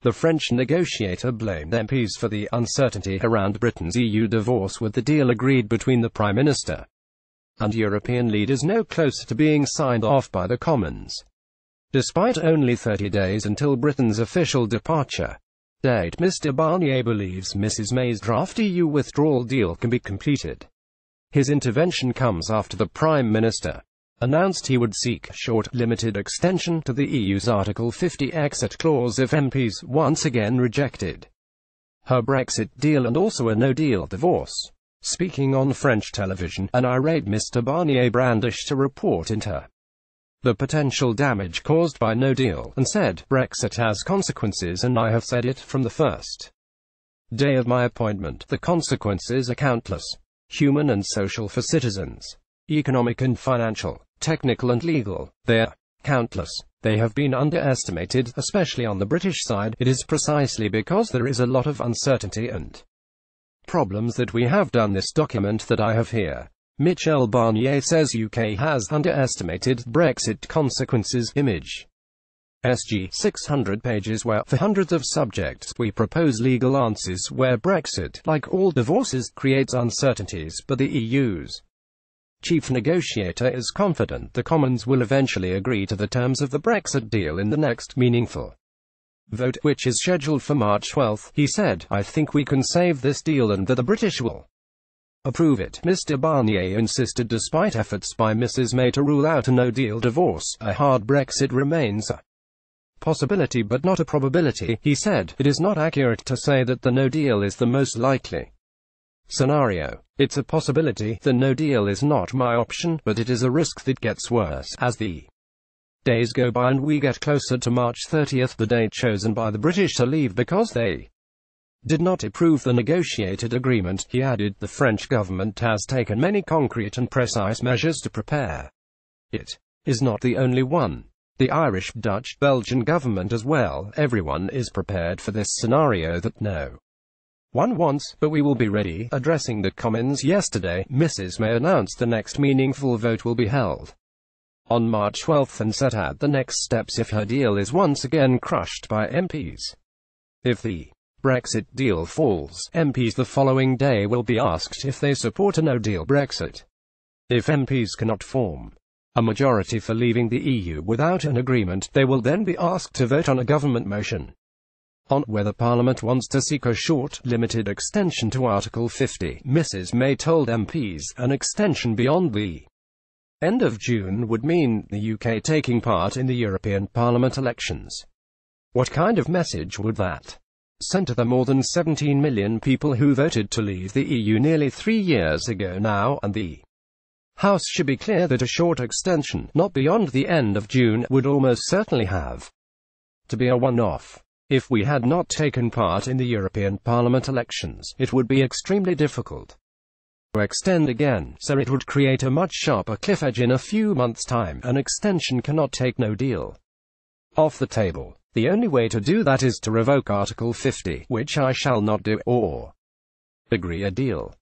The French negotiator blamed MPs for the uncertainty around Britain's EU divorce, with the deal agreed between the Prime Minister and European leaders no closer to being signed off by the Commons. Despite only 30 days until Britain's official departure date, Mr Barnier believes Mrs May's draft EU withdrawal deal can be completed. His intervention comes after the Prime Minister announced he would seek a short, limited extension to the EU's Article 50 exit clause if MPs once again rejected her Brexit deal and also a no-deal divorce. Speaking on French television, an irate Mr Barnier brandished a report into the potential damage caused by no deal, and said, "Brexit has consequences, and I have said it from the first day of my appointment. The consequences are countless, human and social, for citizens, economic and financial, technical and legal. They are countless. They have been underestimated, especially on the British side. It is precisely because there is a lot of uncertainty and problems that we have done this document that I have here." Mr Barnier says UK has underestimated Brexit consequences. Image SG 600 pages where, for hundreds of subjects, we propose legal answers where Brexit, like all divorces, creates uncertainties, but the EU's chief negotiator is confident the Commons will eventually agree to the terms of the Brexit deal in the next meaningful vote, which is scheduled for March 12. He said, "I think we can save this deal and that the British will approve it." Mr Barnier insisted despite efforts by Mrs May to rule out a no-deal divorce, a hard Brexit remains a possibility but not a probability. He said, "It is not accurate to say that the no-deal is the most likely scenario. It's a possibility. The no-deal is not my option, but it is a risk that gets worse as the days go by and we get closer to March 30th, the date chosen by the British to leave because they did not approve the negotiated agreement." He added, "The French government has taken many concrete and precise measures to prepare. It is not the only one. The Irish, Dutch, Belgian government as well. Everyone is prepared for this scenario that no one wants, but we will be ready." Addressing the Commons yesterday, Mrs May announced the next meaningful vote will be held on March 12 and set out the next steps if her deal is once again crushed by MPs. If the Brexit deal falls, MPs the following day will be asked if they support a no-deal Brexit. If MPs cannot form a majority for leaving the EU without an agreement, they will then be asked to vote on a government motion on whether Parliament wants to seek a short, limited extension to Article 50. Mrs May told MPs an extension beyond the end of June would mean the UK taking part in the European Parliament elections. What kind of message would that send to the more than 17 million people who voted to leave the EU nearly 3 years ago now? And the House should be clear that a short extension, not beyond the end of June, would almost certainly have to be a one-off. If we had not taken part in the European Parliament elections, it would be extremely difficult to extend again, so it would create a much sharper cliff edge in a few months' time. An extension cannot take no deal off the table. The only way to do that is to revoke Article 50, which I shall not do, or agree a deal.